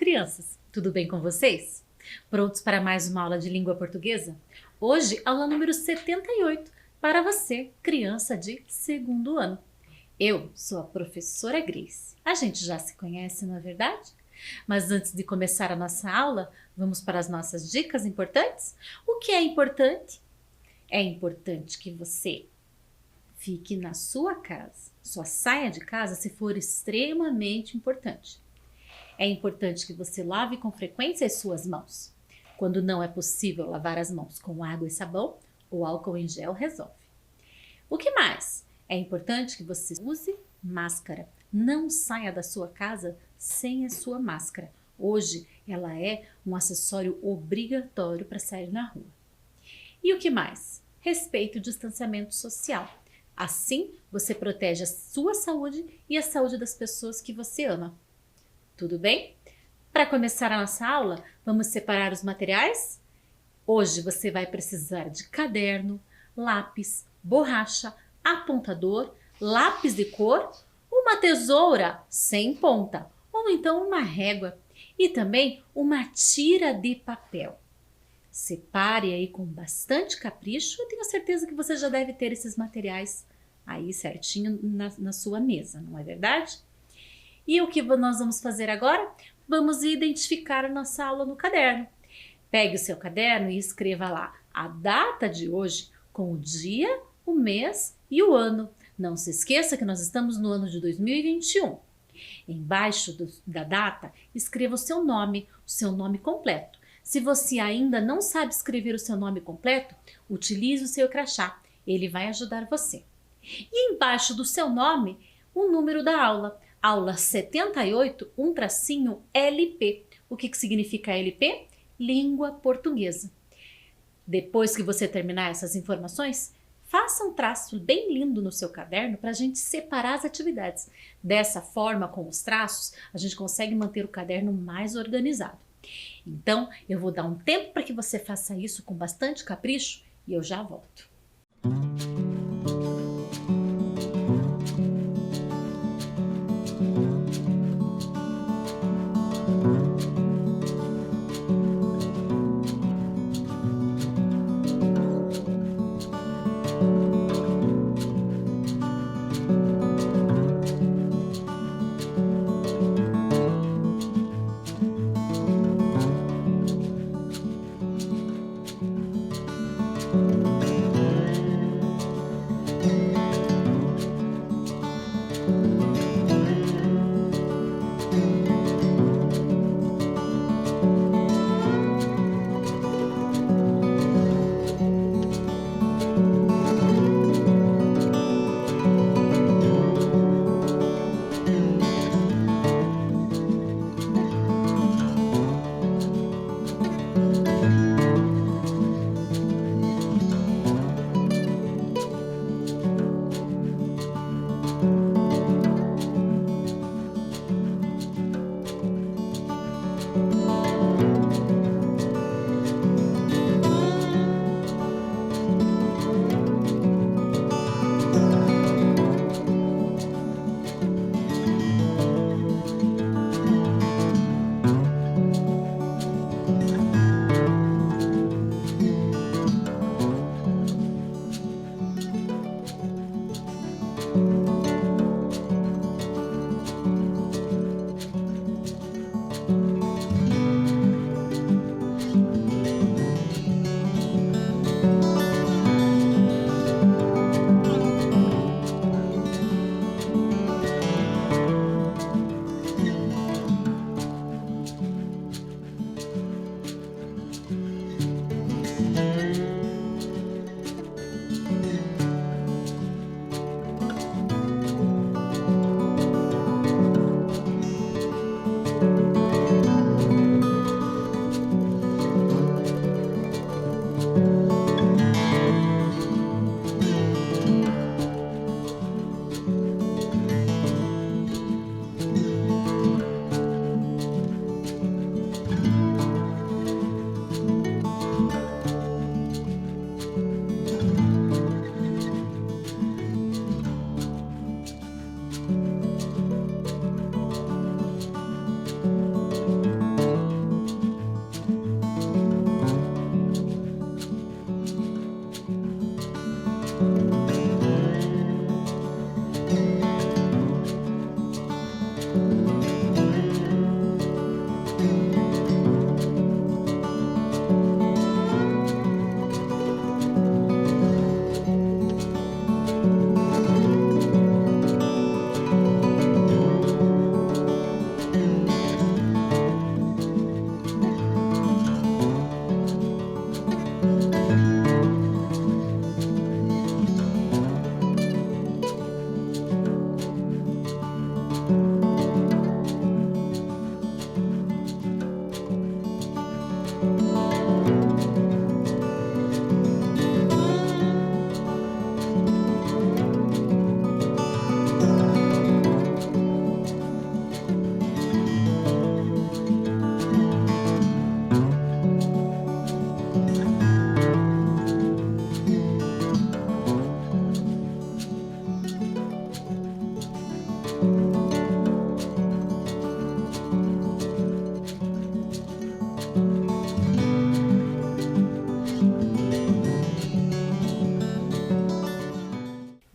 crianças! Tudo bem com vocês? Prontos para mais uma aula de língua portuguesa? Hoje, aula número 78, para você, criança de segundo ano. Eu sou a professora Grace. A gente já se conhece, não é verdade? Mas antes de começar a nossa aula, vamos para as nossas dicas importantes? O que é importante? É importante que você fique na sua casa. Só saia de casa se for extremamente importante. É importante que você lave com frequência as suas mãos. Quando não é possível lavar as mãos com água e sabão, o álcool em gel resolve. O que mais? É importante que você use máscara. Não saia da sua casa sem a sua máscara. Hoje ela é um acessório obrigatório para sair na rua. E o que mais? Respeite o distanciamento social. Assim você protege a sua saúde e a saúde das pessoas que você ama. Tudo bem? Para começar a nossa aula, vamos separar os materiais? Hoje você vai precisar de caderno, lápis, borracha, apontador, lápis de cor, uma tesoura sem ponta ou então uma régua e também uma tira de papel. Separe aí com bastante capricho. Eu tenho certeza que você já deve ter esses materiais aí certinho na sua mesa, não é verdade? E o que nós vamos fazer agora? Vamos identificar a nossa aula no caderno. Pegue o seu caderno e escreva lá a data de hoje com o dia, o mês e o ano. Não se esqueça que nós estamos no ano de 2021. Embaixo da data, escreva o seu nome completo. Se você ainda não sabe escrever o seu nome completo, utilize o seu crachá. Ele vai ajudar você. E embaixo do seu nome, o número da aula. Aula 78, LP. O que significa LP? Língua portuguesa. Depois que você terminar essas informações, faça um traço bem lindo no seu caderno para a gente separar as atividades. Dessa forma, com os traços, a gente consegue manter o caderno mais organizado. Então, eu vou dar um tempo para que você faça isso com bastante capricho e eu já volto.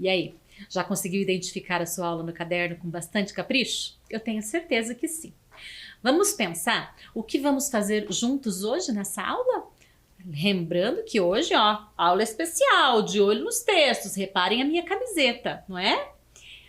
E aí, já conseguiu identificar a sua aula no caderno com bastante capricho? Eu tenho certeza que sim. Vamos pensar o que vamos fazer juntos hoje nessa aula? Lembrando que hoje, ó, aula especial, de olho nos textos, reparem a minha camiseta, não é?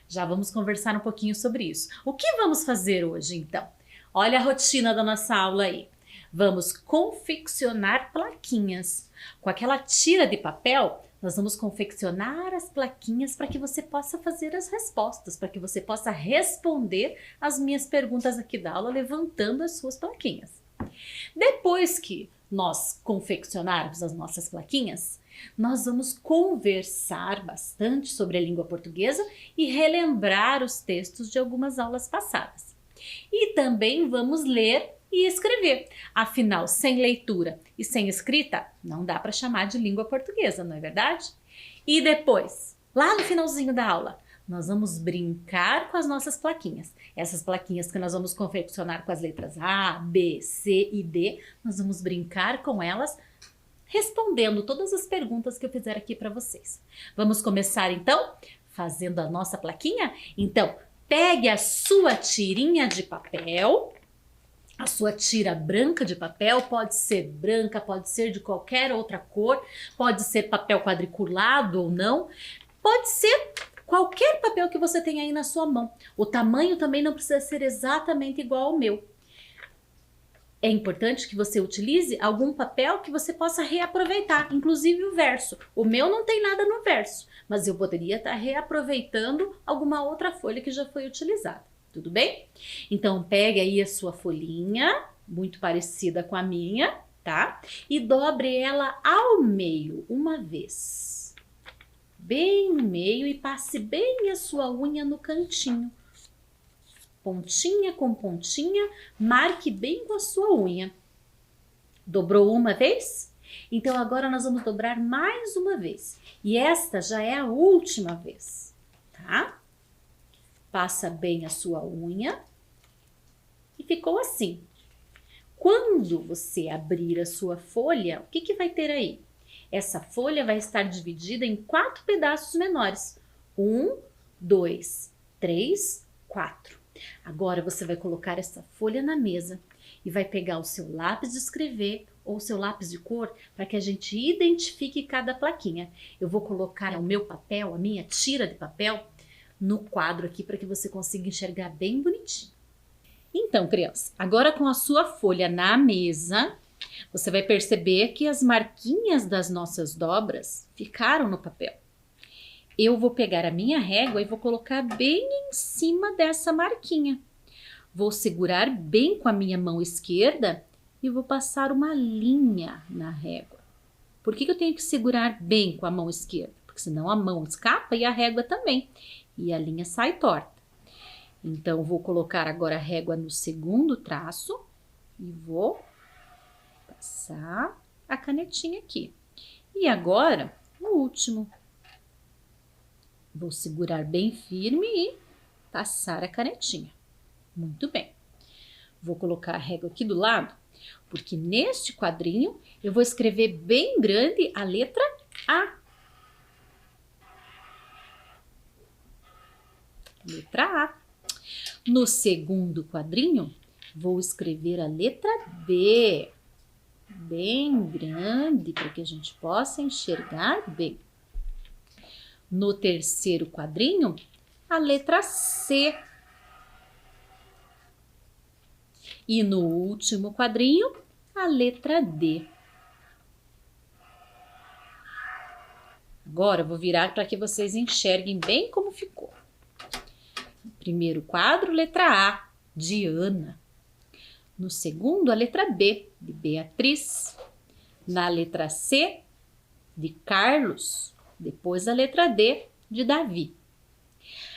Já vamos conversar um pouquinho sobre isso. O que vamos fazer hoje, então? Olha a rotina da nossa aula aí. Vamos confeccionar plaquinhas. Com aquela tira de papel, nós vamos confeccionar as plaquinhas para que você possa fazer as respostas, para que você possa responder as minhas perguntas aqui da aula, levantando as suas plaquinhas. Depois que nós confeccionarmos as nossas plaquinhas, nós vamos conversar bastante sobre a língua portuguesa e relembrar os textos de algumas aulas passadas. E também vamos ler e escrever. Afinal, sem leitura e sem escrita, não dá para chamar de língua portuguesa, não é verdade? E depois, lá no finalzinho da aula, nós vamos brincar com as nossas plaquinhas. Essas plaquinhas que nós vamos confeccionar com as letras A, B, C e D, nós vamos brincar com elas respondendo todas as perguntas que eu fizer aqui para vocês. Vamos começar então fazendo a nossa plaquinha? Então, pegue a sua tirinha de papel, a sua tira branca de papel, pode ser branca, pode ser de qualquer outra cor, pode ser papel quadriculado ou não, pode ser qualquer papel que você tenha aí na sua mão. O tamanho também não precisa ser exatamente igual ao meu. É importante que você utilize algum papel que você possa reaproveitar, inclusive o verso. O meu não tem nada no verso, mas eu poderia estar reaproveitando alguma outra folha que já foi utilizada. Tudo bem? Então, pegue aí a sua folhinha, muito parecida com a minha, tá? E dobre ela ao meio, uma vez. Bem no meio e passe bem a sua unha no cantinho. Pontinha com pontinha, marque bem com a sua unha. Dobrou uma vez? Então, agora nós vamos dobrar mais uma vez. E esta já é a última vez, tá? Passa bem a sua unha e ficou assim. Quando você abrir a sua folha, o que vai ter aí? Essa folha vai estar dividida em 4 pedaços menores. 1, 2, 3, 4. Agora você vai colocar essa folha na mesa e vai pegar o seu lápis de escrever ou seu lápis de cor para que a gente identifique cada plaquinha. Eu vou colocar o meu papel, a minha tira de papel, no quadro aqui para que você consiga enxergar bem bonitinho. Então, criança, agora com a sua folha na mesa, você vai perceber que as marquinhas das nossas dobras ficaram no papel. Eu vou pegar a minha régua e vou colocar bem em cima dessa marquinha. Vou segurar bem com a minha mão esquerda e vou passar uma linha na régua. Por que eu tenho que segurar bem com a mão esquerda? Porque senão a mão escapa e a régua também. E a linha sai torta. Então, vou colocar agora a régua no segundo traço e vou passar a canetinha aqui. E agora, o último. Vou segurar bem firme e passar a canetinha. Muito bem. Vou colocar a régua aqui do lado, porque neste quadrinho eu vou escrever bem grande a letra A. Letra A. No segundo quadrinho, vou escrever a letra B. Bem grande, para que a gente possa enxergar bem. No terceiro quadrinho, a letra C. E no último quadrinho, a letra D. Agora eu vou virar para que vocês enxerguem bem como ficou. Primeiro quadro, letra A, de Ana. No segundo, a letra B, de Beatriz. Na letra C, de Carlos. Depois a letra D, de Davi.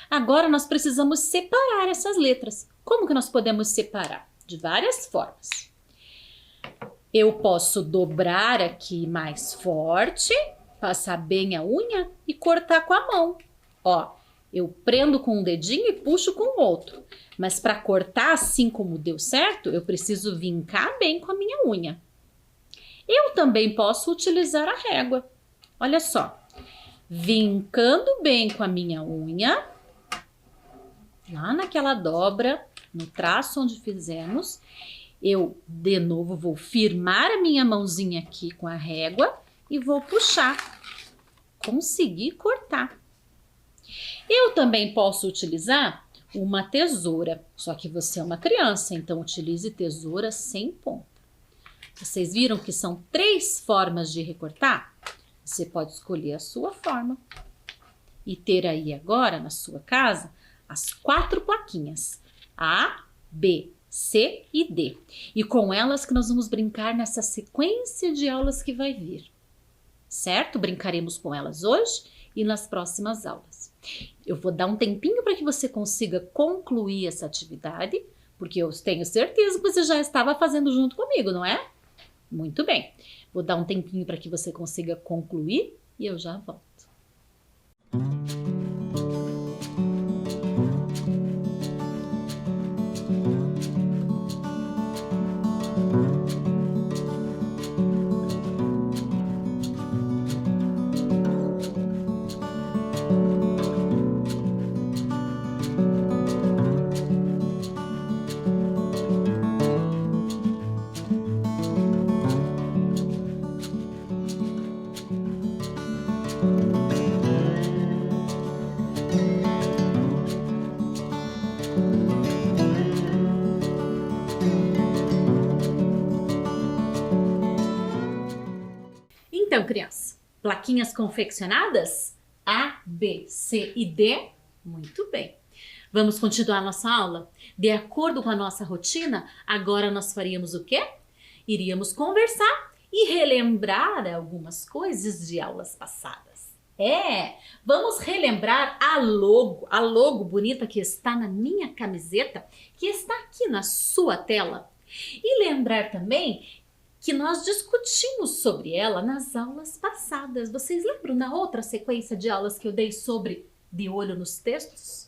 Agora nós precisamos separar essas letras. Como que nós podemos separar? De várias formas. Eu posso dobrar aqui mais forte, passar bem a unha e cortar com a mão. Ó, eu prendo com um dedinho e puxo com o outro. Mas para cortar assim como deu certo, eu preciso vincar bem com a minha unha. Eu também posso utilizar a régua. Olha só, vincando bem com a minha unha, lá naquela dobra, no traço onde fizemos. Eu, de novo, vou firmar a minha mãozinha aqui com a régua e vou puxar. Conseguir cortar. Eu também posso utilizar uma tesoura, só que você é uma criança, então utilize tesoura sem ponta. Vocês viram que são 3 formas de recortar? Você pode escolher a sua forma e ter aí agora na sua casa as 4 plaquinhas, A, B, C e D. E com elas que nós vamos brincar nessa sequência de aulas que vai vir, certo? Brincaremos com elas hoje e nas próximas aulas. Eu vou dar um tempinho para que você consiga concluir essa atividade, porque eu tenho certeza que você já estava fazendo junto comigo, não é? Muito bem. Vou dar um tempinho para que você consiga concluir e eu já volto. Então, criança, plaquinhas confeccionadas? A, B, C e D? Muito bem. Vamos continuar nossa aula? De acordo com a nossa rotina, agora nós faríamos o quê? Iríamos conversar e relembrar algumas coisas de aulas passadas. Vamos relembrar a logo bonita que está na minha camiseta, que está aqui na sua tela. E lembrar também que nós discutimos sobre ela nas aulas passadas. Vocês lembram na outra sequência de aulas que eu dei sobre de olho nos textos?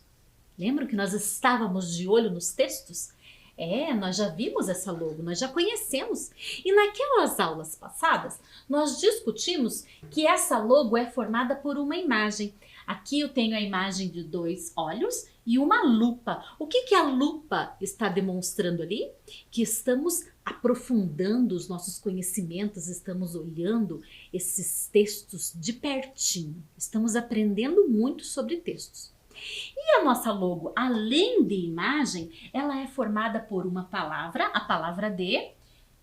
Lembram que nós estávamos de olho nos textos? Nós já vimos essa logo, nós já conhecemos. E naquelas aulas passadas, nós discutimos que essa logo é formada por uma imagem. Aqui eu tenho a imagem de 2 olhos e uma lupa. O que a lupa está demonstrando ali? Que estamos aprofundando os nossos conhecimentos, estamos olhando esses textos de pertinho. Estamos aprendendo muito sobre textos. E a nossa logo, além de imagem, ela é formada por uma palavra, a palavra de,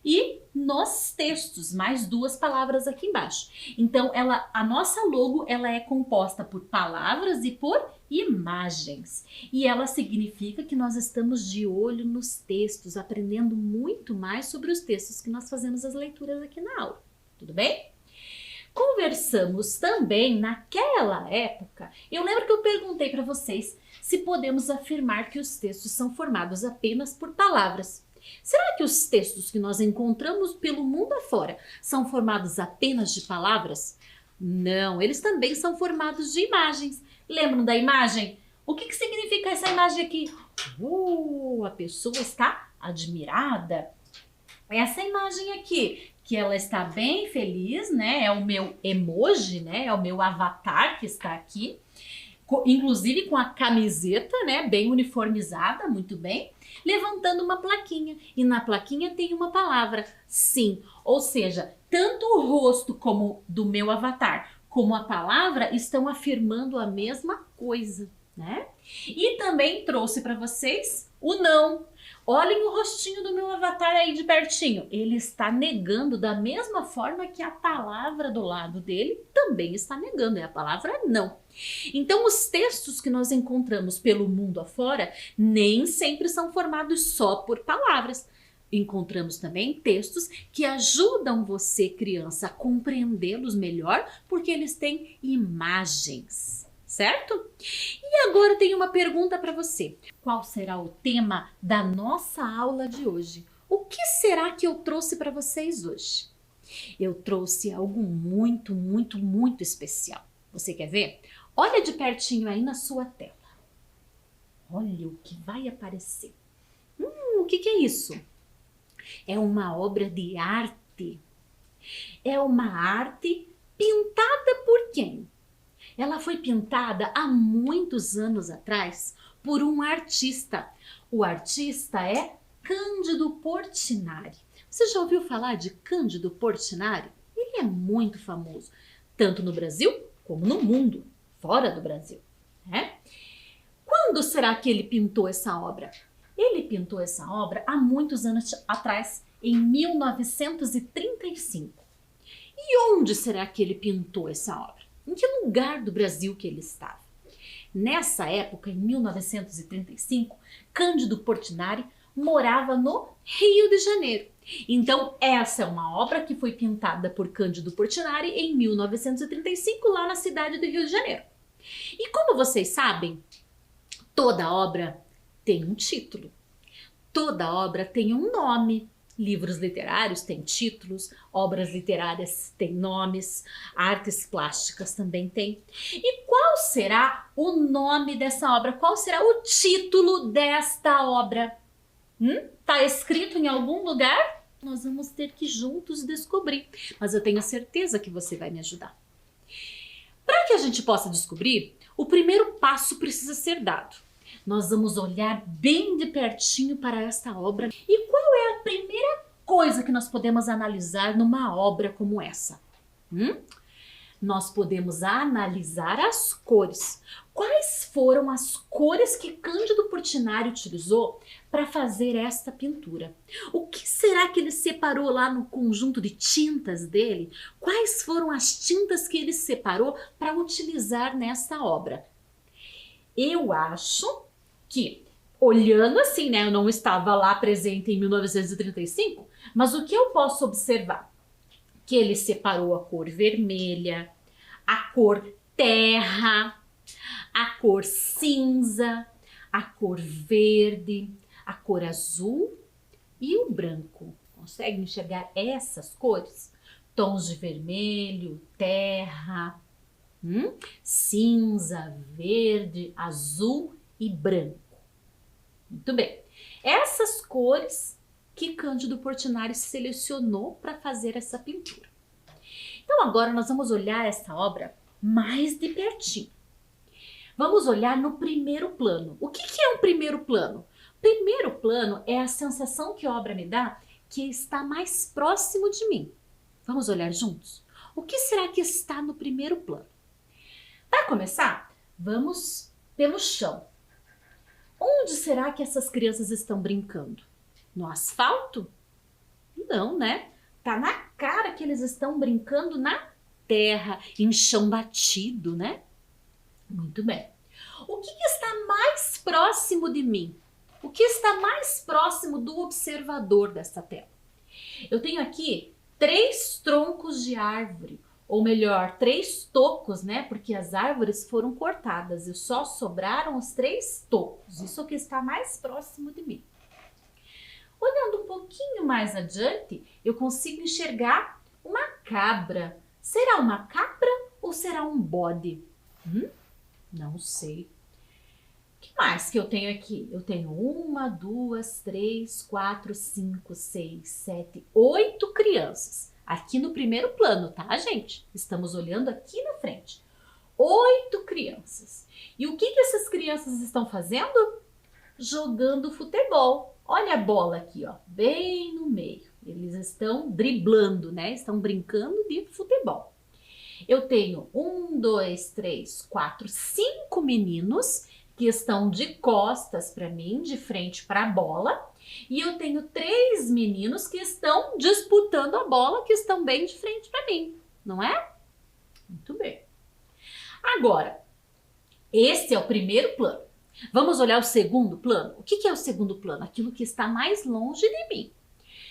e nos textos, mais 2 palavras aqui embaixo. Então, a nossa logo, ela é composta por palavras e por imagens. E ela significa que nós estamos de olho nos textos, aprendendo muito mais sobre os textos que nós fazemos as leituras aqui na aula. Tudo bem? Conversamos também naquela época, eu lembro que eu perguntei para vocês se podemos afirmar que os textos são formados apenas por palavras. Será que os textos que nós encontramos pelo mundo afora são formados apenas de palavras? Não, eles também são formados de imagens. Lembram da imagem? O que significa essa imagem aqui? A pessoa está admirada. Essa imagem aqui, que ela está bem feliz, né? É o meu emoji, né? É o meu avatar que está aqui. Inclusive com a camiseta, né? Bem uniformizada, muito bem. Levantando uma plaquinha. E na plaquinha tem uma palavra, sim. Ou seja, tanto o rosto como do meu avatar, como a palavra estão afirmando a mesma coisa, né? E também trouxe para vocês o não. Olhem o rostinho do meu avatar aí de pertinho. Ele está negando da mesma forma que a palavra do lado dele também está negando. É a palavra não. Então, os textos que nós encontramos pelo mundo afora nem sempre são formados só por palavras. Encontramos também textos que ajudam você, criança, a compreendê-los melhor, porque eles têm imagens. Certo? E agora eu tenho uma pergunta para você. Qual será o tema da nossa aula de hoje? O que será que eu trouxe para vocês hoje? Eu trouxe algo muito, muito, muito especial. Você quer ver? Olha de pertinho aí na sua tela. Olha o que vai aparecer. O que é isso? É uma obra de arte. É uma arte pintada por quem? Ela foi pintada há muitos anos atrás por um artista. O artista é Cândido Portinari. Você já ouviu falar de Cândido Portinari? Ele é muito famoso, tanto no Brasil como no mundo, fora do Brasil, né? Quando será que ele pintou essa obra? Ele pintou essa obra há muitos anos atrás, em 1935. E onde será que ele pintou essa obra? Em que lugar do Brasil que ele estava? Nessa época, em 1935, Cândido Portinari morava no Rio de Janeiro. Então, essa é uma obra que foi pintada por Cândido Portinari em 1935, lá na cidade do Rio de Janeiro. E como vocês sabem, toda obra tem um título, toda obra tem um nome. Livros literários têm títulos, obras literárias têm nomes, artes plásticas também têm. E qual será o nome dessa obra? Qual será o título desta obra? Tá escrito em algum lugar? Nós vamos ter que juntos descobrir, mas eu tenho certeza que você vai me ajudar. Para que a gente possa descobrir, o primeiro passo precisa ser dado. Nós vamos olhar bem de pertinho para esta obra. E qual é a primeira coisa que nós podemos analisar numa obra como essa? Nós podemos analisar as cores. Quais foram as cores que Cândido Portinari utilizou para fazer esta pintura? O que será que ele separou lá no conjunto de tintas dele? Quais foram as tintas que ele separou para utilizar nesta obra? Eu acho que, olhando assim, né, eu não estava lá presente em 1935, mas o que eu posso observar? Que ele separou a cor vermelha, a cor terra, a cor cinza, a cor verde, a cor azul e o branco. Consegue enxergar essas cores? Tons de vermelho, terra, cinza, verde, azul e branco. Muito bem. Essas cores que Cândido Portinari selecionou para fazer essa pintura. Então agora nós vamos olhar essa obra mais de pertinho. Vamos olhar no primeiro plano. O que é um primeiro plano? Primeiro plano é a sensação que a obra me dá que está mais próximo de mim. Vamos olhar juntos? O que será que está no primeiro plano? Para começar, vamos pelo chão. Onde será que essas crianças estão brincando? No asfalto? Não, né? Tá na cara que eles estão brincando na terra, em chão batido, né? Muito bem. O que está mais próximo de mim? O que está mais próximo do observador desta tela? Eu tenho aqui 3 troncos de árvore, ou melhor, 3 tocos, né? Porque as árvores foram cortadas e só sobraram os 3 tocos. Isso é o que está mais próximo de mim. Olhando um pouquinho mais adiante, eu consigo enxergar uma cabra. Será uma cabra ou será um bode? Não sei. O que mais que eu tenho aqui? Eu tenho 1, 2, 3, 4, 5, 6, 7, 8 crianças. Aqui no primeiro plano, tá, gente? Estamos olhando aqui na frente. 8 crianças. E o que essas crianças estão fazendo? Jogando futebol. Olha a bola aqui, ó, bem no meio. Eles estão driblando, né? Estão brincando de futebol. Eu tenho 1, 2, 3, 4, 5 meninos que estão de costas para mim, de frente para a bola. E eu tenho 3 meninos que estão disputando a bola, que estão bem de frente para mim, não é? Muito bem. Agora, esse é o primeiro plano. Vamos olhar o segundo plano? O que é o segundo plano? Aquilo que está mais longe de mim.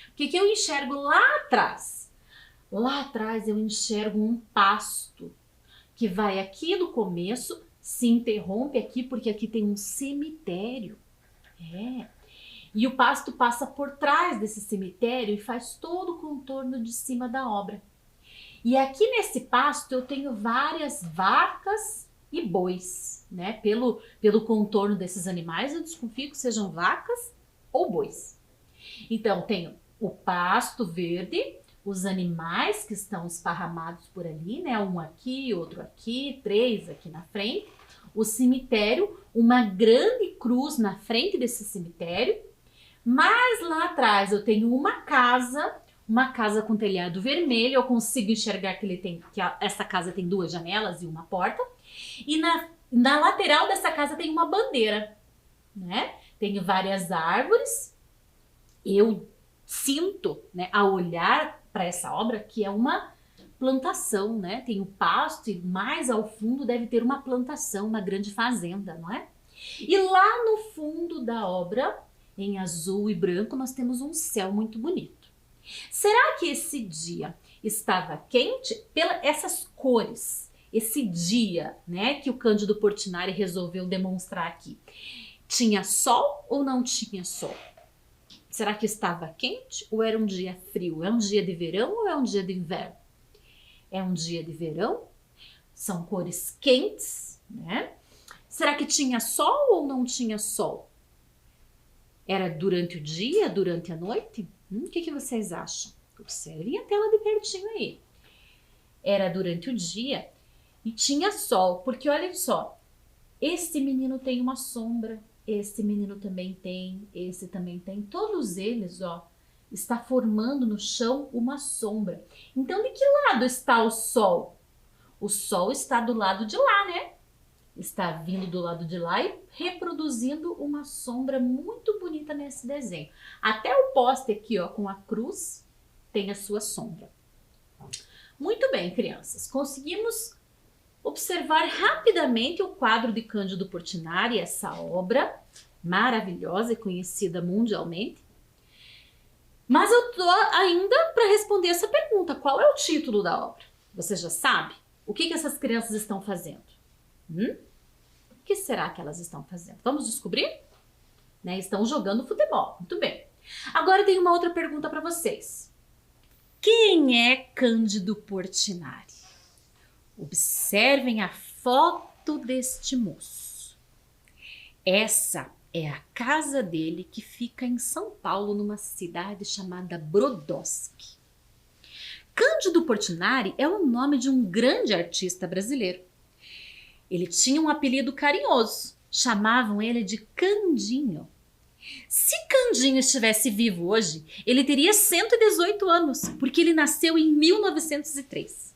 O que eu enxergo lá atrás? Lá atrás eu enxergo um pasto que vai aqui no começo, se interrompe aqui porque aqui tem um cemitério. E o pasto passa por trás desse cemitério e faz todo o contorno de cima da obra. E aqui nesse pasto eu tenho várias vacas e bois, né? Pelo contorno desses animais, eu desconfio que sejam vacas ou bois. Então, tenho o pasto verde os animais que estão esparramados por ali, né? Um aqui, outro aqui, 3 aqui na frente. O cemitério, uma grande cruz na frente desse cemitério. Mas lá atrás eu tenho uma casa com telhado vermelho. Eu consigo enxergar essa casa tem 2 janelas e uma porta. E na lateral dessa casa tem uma bandeira, né? Tem várias árvores. Eu sinto, né, ao olhar para essa obra que é uma plantação, né? Tem o pasto e mais ao fundo deve ter uma plantação, uma grande fazenda, não é? E lá no fundo da obra, em azul e branco, nós temos um céu muito bonito. Será que esse dia estava quente? Essas cores, esse dia, né, que o Cândido Portinari resolveu demonstrar aqui, tinha sol ou não tinha sol? Será que estava quente ou era um dia frio? É um dia de verão ou é um dia de inverno? É um dia de verão? São cores quentes, né? Será que tinha sol ou não tinha sol? Era durante o dia, durante a noite? O que vocês acham? Observem a tela de pertinho aí. Era durante o dia e tinha sol, porque olha só, este menino tem uma sombra, este menino também tem, esse também tem, todos eles, ó, está formando no chão uma sombra. Então, de que lado está o sol? O sol está do lado de lá, né? Está vindo do lado de lá e reproduzindo uma sombra muito bonita nesse desenho. Até o poste aqui, ó, com a cruz, tem a sua sombra. Muito bem, crianças. Conseguimos observar rapidamente o quadro de Cândido Portinari, essa obra maravilhosa e conhecida mundialmente. Mas eu tô ainda para responder essa pergunta. Qual é o título da obra? Você já sabe? O que essas crianças estão fazendo? O que será que elas estão fazendo? Vamos descobrir? Né? Estão jogando futebol. Muito bem. Agora tem uma outra pergunta para vocês. Quem é Cândido Portinari? Observem a foto deste moço. Essa é a casa dele que fica em São Paulo, numa cidade chamada Brodowski. Cândido Portinari é o nome de um grande artista brasileiro. Ele tinha um apelido carinhoso, chamavam ele de Candinho. Se Candinho estivesse vivo hoje, ele teria 118 anos, porque ele nasceu em 1903.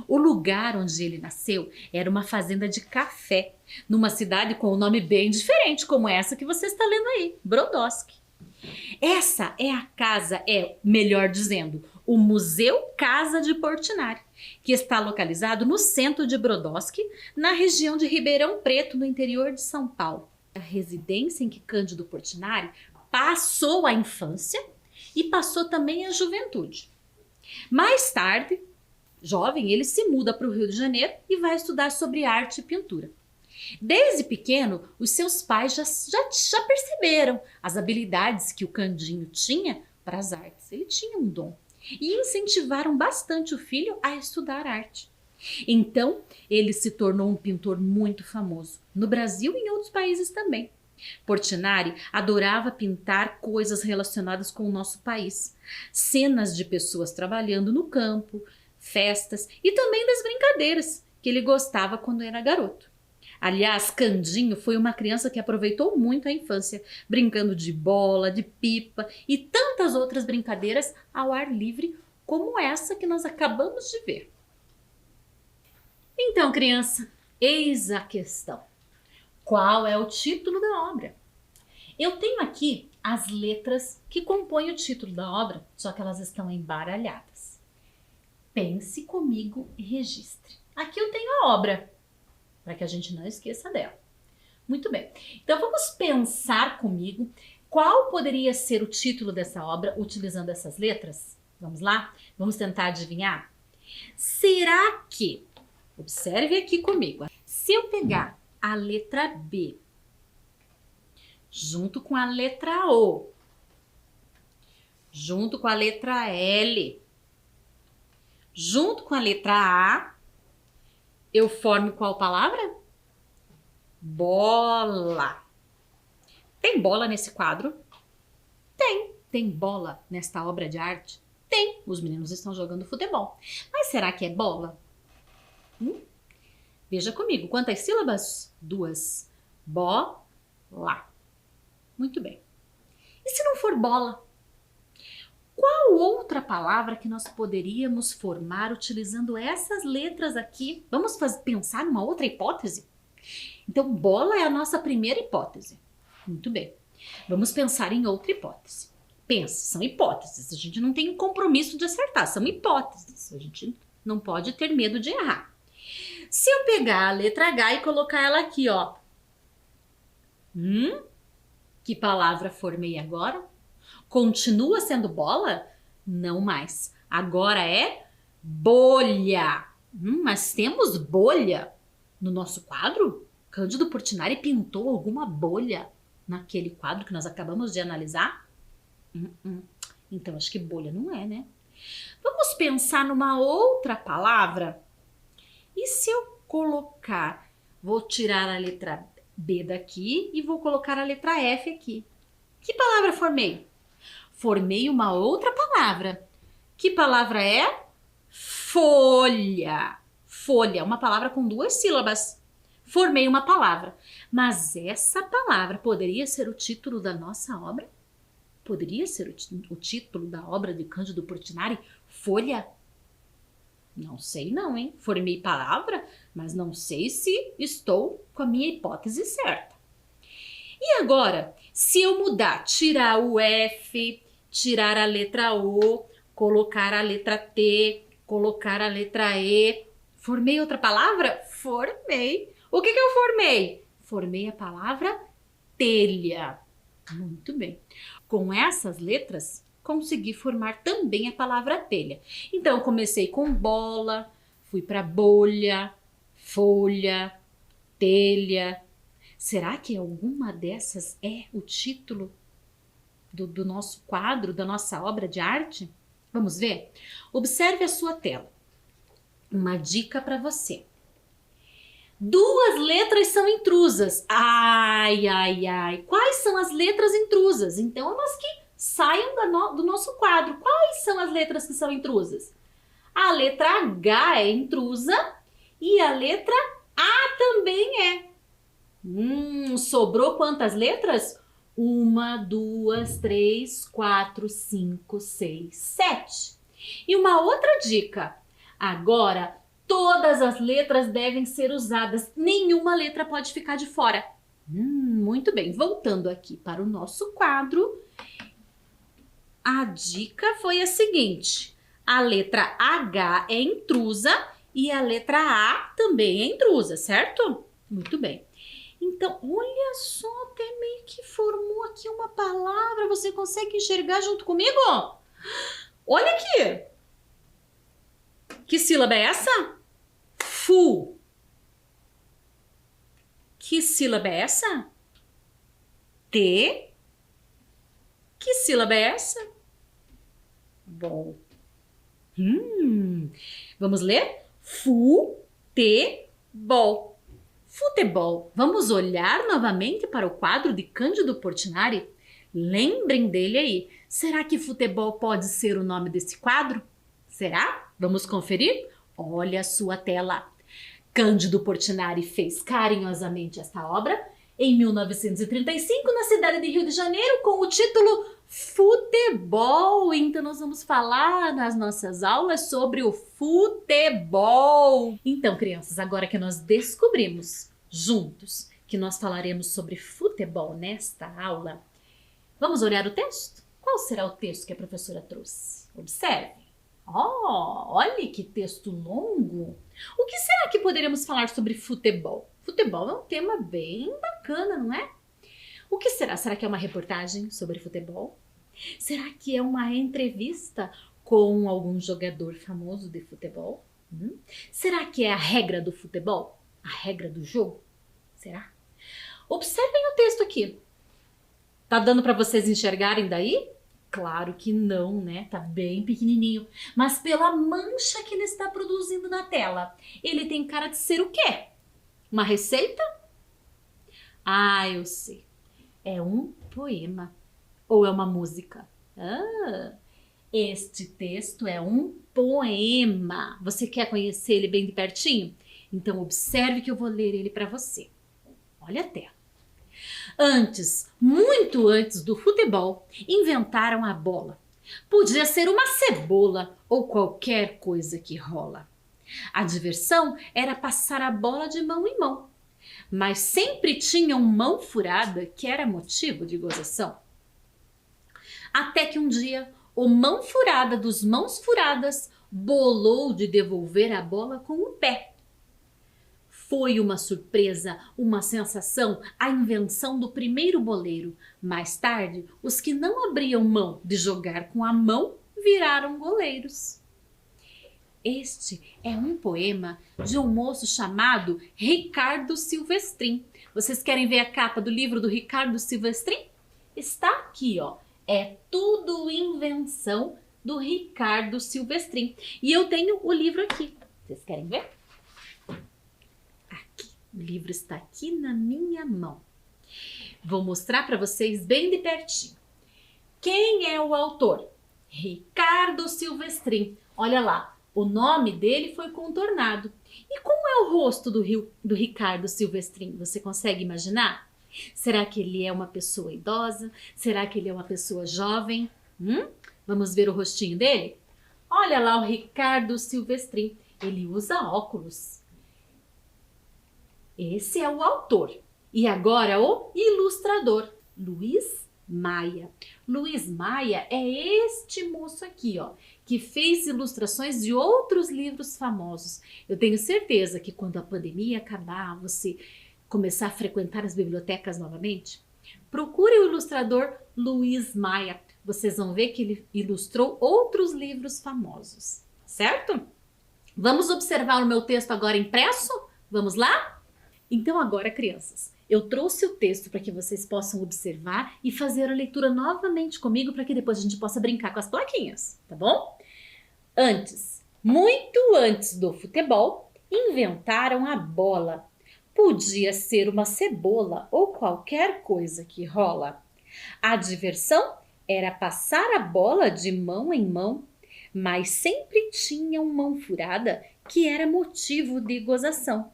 O lugar onde ele nasceu era uma fazenda de café, numa cidade com um nome bem diferente, como essa que você está lendo aí, Brodowski. Essa é a casa, melhor dizendo, o Museu Casa de Portinari, que está localizado no centro de Brodowski, na região de Ribeirão Preto, no interior de São Paulo. A residência em que Cândido Portinari passou a infância e passou também a juventude. Mais tarde, jovem, ele se muda para o Rio de Janeiro e vai estudar sobre arte e pintura. Desde pequeno, os seus pais já perceberam as habilidades que o Candinho tinha para as artes. Ele tinha um dom. E incentivaram bastante o filho a estudar arte. Então, ele se tornou um pintor muito famoso, no Brasil e em outros países também. Portinari adorava pintar coisas relacionadas com o nosso país. Cenas de pessoas trabalhando no campo, festas e também das brincadeiras que ele gostava quando era garoto. Aliás, Candinho foi uma criança que aproveitou muito a infância, brincando de bola, de pipa e tantas outras brincadeiras ao ar livre, como essa que nós acabamos de ver. Então, criança, eis a questão. Qual é o título da obra? Eu tenho aqui as letras que compõem o título da obra, só que elas estão embaralhadas. Pense comigo e registre. Aqui eu tenho a obra, para que a gente não esqueça dela. Muito bem. Então vamos pensar comigo qual poderia ser o título dessa obra utilizando essas letras? Vamos lá? Vamos tentar adivinhar? Será que, observe aqui comigo, se eu pegar a letra B junto com a letra O, junto com a letra L, junto com a letra A, eu formo qual palavra? Bola. Tem bola nesse quadro? Tem bola nesta obra de arte. Tem, os meninos estão jogando futebol. Mas será que é bola? Veja comigo, quantas sílabas? 2. Bola. Muito bem. E se não for bola? Qual outra palavra que nós poderíamos formar utilizando essas letras aqui? Vamos pensar numa outra hipótese? Então, bola é a nossa primeira hipótese. Muito bem. Vamos pensar em outra hipótese. Pense, são hipóteses. A gente não tem um compromisso de acertar, são hipóteses. A gente não pode ter medo de errar. Se eu pegar a letra H e colocar ela aqui, ó. Que palavra formei agora? Continua sendo bola? Não mais. Agora é bolha. Mas temos bolha no nosso quadro? Cândido Portinari pintou alguma bolha naquele quadro que nós acabamos de analisar? Então, acho que bolha não é, né? Vamos pensar numa outra palavra? E se eu colocar, vou tirar a letra B daqui e vou colocar a letra F aqui. Que palavra formei? Formei uma outra palavra. Que palavra é? Folha. Folha, uma palavra com 2 sílabas. Formei uma palavra. Mas essa palavra poderia ser o título da nossa obra? Poderia ser o título da obra de Cândido Portinari? Folha? Não sei não, hein? Formei palavra, mas não sei se estou com a minha hipótese certa. E agora, se eu mudar, tirar o F, tirar a letra O, colocar a letra T, colocar a letra E, formei outra palavra? Formei. O que eu formei? Formei a palavra telha. Muito bem. Com essas letras, consegui formar também a palavra telha. Então, eu comecei com bola, fui para bolha, folha, telha. Será que alguma dessas é o título do nosso quadro, da nossa obra de arte? Vamos ver? Observe a sua tela. Uma dica para você. 2 letras são intrusas. Ai, ai, ai. Quais são as letras intrusas? Então, elas que saiam do nosso quadro. Quais são as letras que são intrusas? A letra H é intrusa e a letra A também é. Sobrou quantas letras? 1, 2, 3, 4, 5, 6, 7. E uma outra dica. Agora, todas as letras devem ser usadas. Nenhuma letra pode ficar de fora. Muito bem. Voltando aqui para o nosso quadro. A dica foi a seguinte. A letra H é intrusa e a letra A também é intrusa, certo? Muito bem. Então, olha só, até meio que formou aqui uma palavra. Você consegue enxergar junto comigo? Olha aqui. Que sílaba é essa? Fu. Que sílaba é essa? T. Que sílaba é essa? Bom. Vamos ler? Futebol. Futebol. Vamos olhar novamente para o quadro de Cândido Portinari? Lembrem dele aí. Será que futebol pode ser o nome desse quadro? Será? Vamos conferir? Olha a sua tela. Cândido Portinari fez carinhosamente esta obra em 1935 na cidade de Rio de Janeiro com o título Futebol. Então nós vamos falar nas nossas aulas sobre o futebol. Então, crianças, agora que nós descobrimos juntos que nós falaremos sobre futebol nesta aula, vamos olhar o texto? Qual será o texto que a professora trouxe? Observe. Olha que texto longo! O que será que poderíamos falar sobre futebol? Futebol é um tema bem bacana, não é? O que será? Será que é uma reportagem sobre futebol? Será que é uma entrevista com algum jogador famoso de futebol? Será que é a regra do futebol? A regra do jogo? Será? Observem o texto aqui. Tá dando para vocês enxergarem daí? Claro que não, né? Tá bem pequenininho. Mas pela mancha que ele está produzindo na tela, ele tem cara de ser o quê? Uma receita? Ah, eu sei. É um poema. Ou é uma música? Este texto é um poema. Você quer conhecer ele bem de pertinho? Então observe que eu vou ler ele para você. Olha a tela. Antes, muito antes do futebol, inventaram a bola. Podia ser uma cebola ou qualquer coisa que rola. A diversão era passar a bola de mão em mão, mas sempre tinha um mão furada que era motivo de gozação. Até que um dia, o mão furada dos mãos furadas bolou de devolver a bola com o pé. Foi uma surpresa, uma sensação, a invenção do primeiro boleiro. Mais tarde, os que não abriam mão de jogar com a mão viraram goleiros. Este é um poema de um moço chamado Ricardo Silvestrin. Vocês querem ver a capa do livro do Ricardo Silvestrin? Está aqui, ó. É tudo invenção do Ricardo Silvestrin. E eu tenho o livro aqui. Vocês querem ver? Aqui. O livro está aqui na minha mão. Vou mostrar para vocês bem de pertinho. Quem é o autor? Ricardo Silvestrin. Olha lá. O nome dele foi contornado. E como é o rosto do Ricardo Silvestrin? Você consegue imaginar? Será que ele é uma pessoa idosa? Será que ele é uma pessoa jovem? Vamos ver o rostinho dele? Olha lá o Ricardo Silvestrin. Ele usa óculos. Esse é o autor. E agora o ilustrador, Luiz Maia. Luiz Maia é este moço aqui, ó, que fez ilustrações de outros livros famosos. Eu tenho certeza que quando a pandemia acabar, você começar a frequentar as bibliotecas novamente, procure o ilustrador Luiz Maia. Vocês vão ver que ele ilustrou outros livros famosos, certo? Vamos observar o meu texto agora impresso? Vamos lá? Então agora, crianças, eu trouxe o texto para que vocês possam observar e fazer a leitura novamente comigo para que depois a gente possa brincar com as plaquinhas, tá bom? Antes, muito antes do futebol, inventaram a bola. Podia ser uma cebola ou qualquer coisa que rola. A diversão era passar a bola de mão em mão, mas sempre tinha uma mão furada que era motivo de gozação.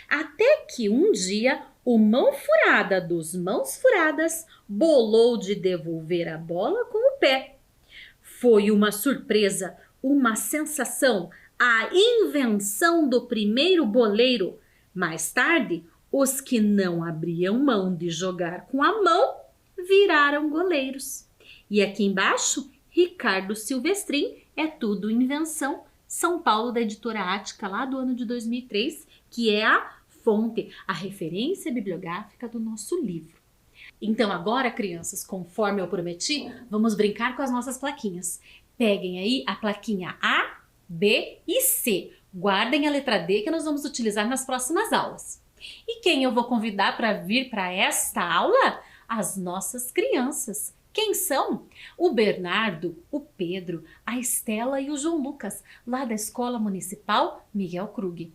Até que um dia o mão furada dos mãos furadas bolou de devolver a bola com o pé. Foi uma surpresa, uma sensação, a invenção do primeiro boleiro. Mais tarde, os que não abriam mão de jogar com a mão viraram goleiros. E aqui embaixo, Ricardo Silvestrin, é tudo invenção, São Paulo, da editora Ática, lá do ano de 2003, que é a fonte, a referência bibliográfica do nosso livro. Então agora, crianças, conforme eu prometi, vamos brincar com as nossas plaquinhas. Peguem aí a plaquinha A, B e C. Guardem a letra D que nós vamos utilizar nas próximas aulas. E quem eu vou convidar para vir para esta aula? As nossas crianças. Quem são? O Bernardo, o Pedro, a Estela e o João Lucas, lá da Escola Municipal Miguel Krug.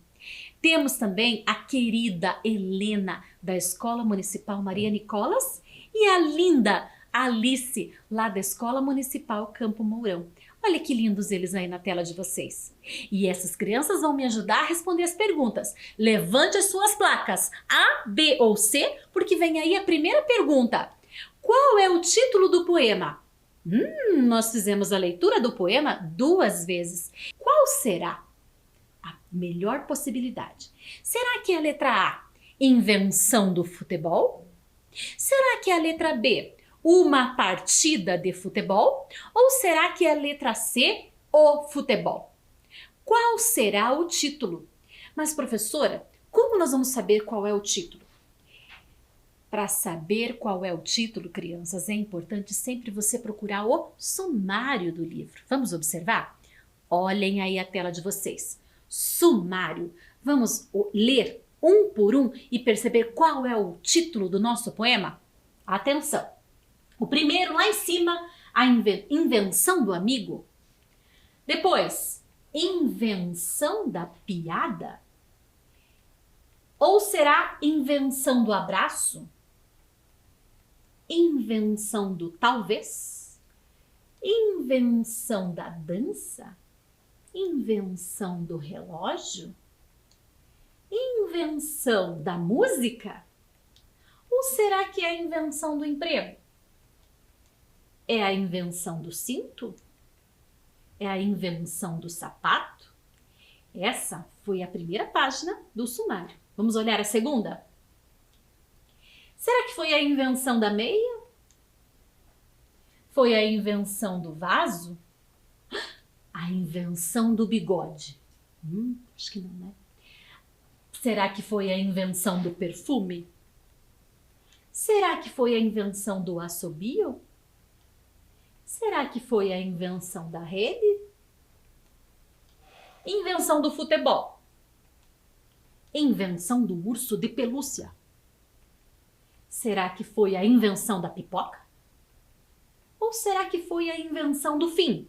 Temos também a querida Helena, da Escola Municipal Maria Nicolas, e a linda Alice, lá da Escola Municipal Campo Mourão. Olha que lindos eles aí na tela de vocês. E essas crianças vão me ajudar a responder as perguntas. Levante as suas placas A, B ou C, porque vem aí a primeira pergunta. Qual é o título do poema? Nós fizemos a leitura do poema 2 vezes. Qual será a melhor possibilidade? Será que é a letra A, invenção do futebol? Será que é a letra B, uma partida de futebol? Ou será que é a letra C, o futebol? Qual será o título? Mas, professora, como nós vamos saber qual é o título? Para saber qual é o título, crianças, é importante sempre você procurar o sumário do livro. Vamos observar? Olhem aí a tela de vocês. Sumário. Vamos ler um por um e perceber qual é o título do nosso poema? Atenção! O primeiro, lá em cima, a invenção do amigo. Depois, invenção da piada? Ou será invenção do abraço? Invenção do talvez? Invenção da dança? Invenção do relógio? Invenção da música? Ou será que é a invenção do emprego? É a invenção do cinto? É a invenção do sapato? Essa foi a primeira página do sumário. Vamos olhar a segunda? Será que foi a invenção da meia? Foi a invenção do vaso? A invenção do bigode? Acho que não, né? Será que foi a invenção do perfume? Será que foi a invenção do assobio? Será que foi a invenção da rede? Invenção do futebol? Invenção do urso de pelúcia? Será que foi a invenção da pipoca? Ou será que foi a invenção do fim?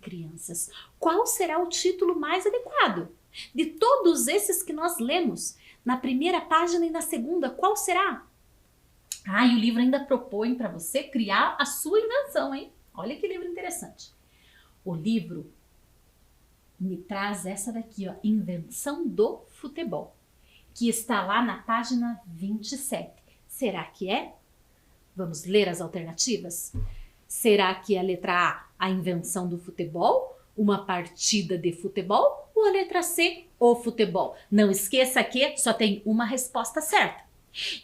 Crianças, qual será o título mais adequado? De todos esses que nós lemos, na primeira página e na segunda, qual será? E o livro ainda propõe para você criar a sua invenção, hein? Olha que livro interessante. O livro me traz essa daqui, ó, Invenção do Futebol, que está lá na página 27. Será que é? Vamos ler as alternativas? Será que é a letra A invenção do futebol? Uma partida de futebol? Ou a letra C, o futebol? Não esqueça que só tem uma resposta certa.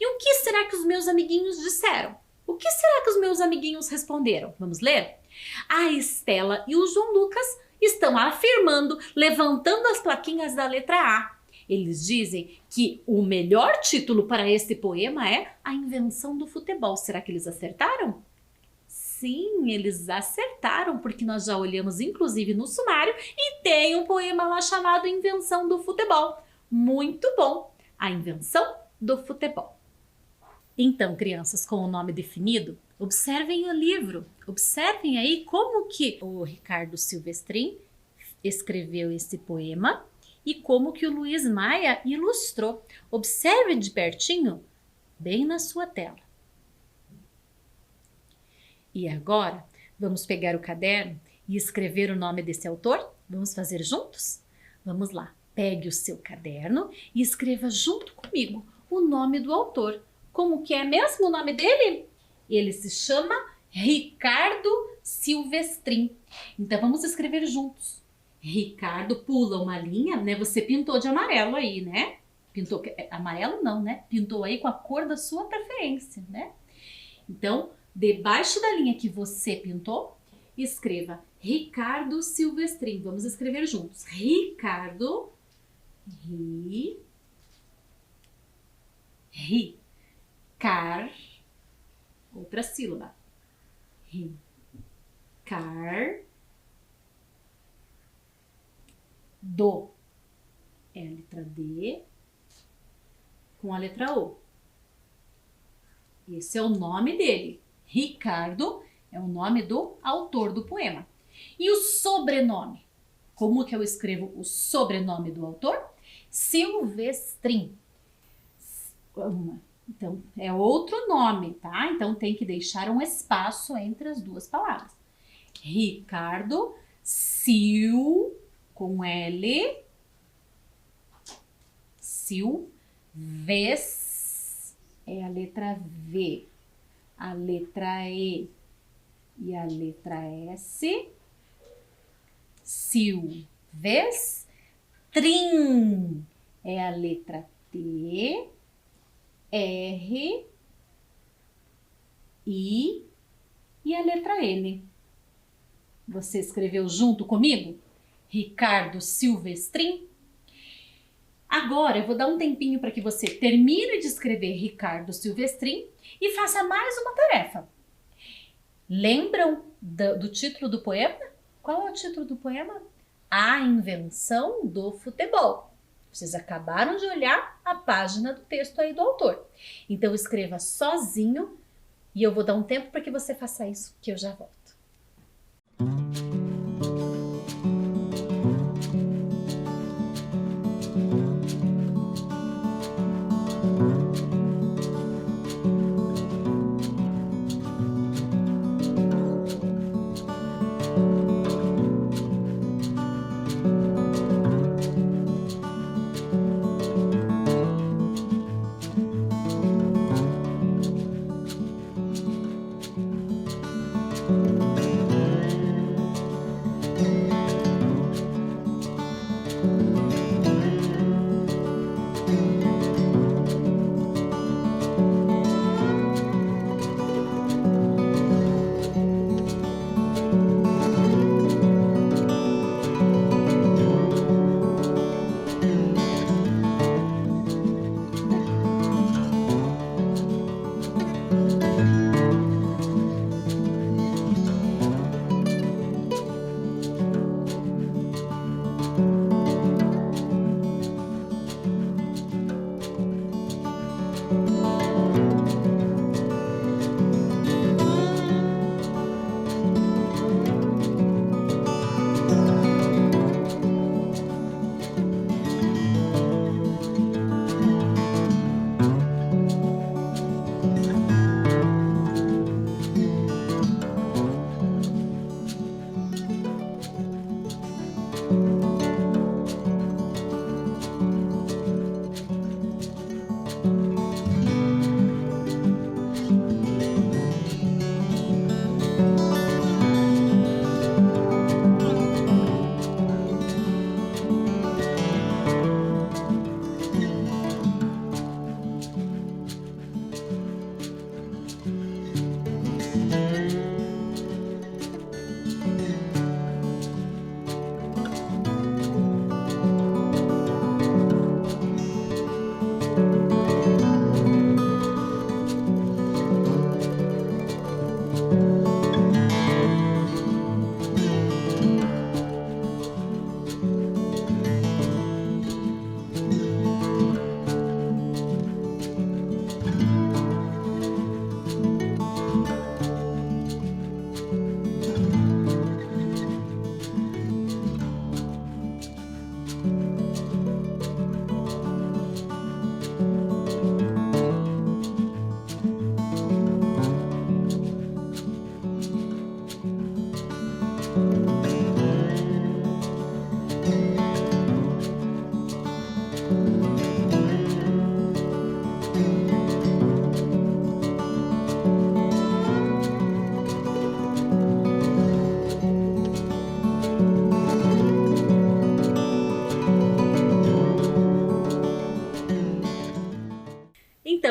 E o que será que os meus amiguinhos disseram? O que será que os meus amiguinhos responderam? Vamos ler? A Estela e o João Lucas estão afirmando, levantando as plaquinhas da letra A. Eles dizem que o melhor título para este poema é A Invenção do Futebol. Será que eles acertaram? Sim, eles acertaram, porque nós já olhamos inclusive no sumário e tem um poema lá chamado Invenção do Futebol. Muito bom! A Invenção do Futebol. Então, crianças, com o nome definido, observem o livro. Observem aí como que o Ricardo Silvestrin escreveu esse poema e como que o Luiz Maia ilustrou. Observe de pertinho, bem na sua tela. E agora, vamos pegar o caderno e escrever o nome desse autor? Vamos fazer juntos? Vamos lá. Pegue o seu caderno e escreva junto comigo o nome do autor. Como que é mesmo o nome dele? Ele se chama Ricardo Silvestrin. Então, vamos escrever juntos. Ricardo, pula uma linha, né? Você pintou de amarelo aí, né? Pintou, amarelo não, né? Pintou aí com a cor da sua preferência, né? Então, debaixo da linha que você pintou, escreva Ricardo Silvestrin. Vamos escrever juntos. Ricardo, outra sílaba. Do é a letra D com a letra O. Esse é o nome dele. Ricardo é o nome do autor do poema. E o sobrenome? Como que eu escrevo o sobrenome do autor? Silvestrin. Então, é outro nome, tá? Então, tem que deixar um espaço entre as duas palavras. Ricardo com L, é a letra V, a letra E e a letra S, Silvestrin, é a letra T, R, I e a letra N. Você escreveu junto comigo? Ricardo Silvestrin? Agora eu vou dar um tempinho para que você termine de escrever Ricardo Silvestrin e faça mais uma tarefa. Lembram do título do poema? Qual é o título do poema? A Invenção do Futebol. Vocês acabaram de olhar a página do texto aí do autor. Então escreva sozinho e eu vou dar um tempo para que você faça isso, que eu já volto.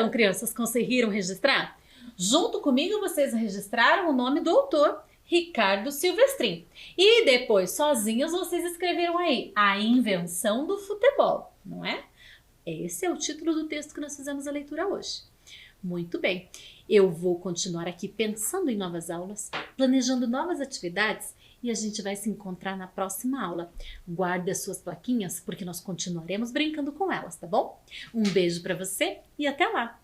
Então, crianças, conseguiram registrar? Junto comigo, vocês registraram o nome do autor, Ricardo Silvestrin. E depois, sozinhos, vocês escreveram aí, A Invenção do Futebol, não é? Esse é o título do texto que nós fizemos a leitura hoje. Muito bem, eu vou continuar aqui pensando em novas aulas, planejando novas atividades e a gente vai se encontrar na próxima aula. Guarde as suas plaquinhas porque nós continuaremos brincando com elas, tá bom? Um beijo para você e até lá!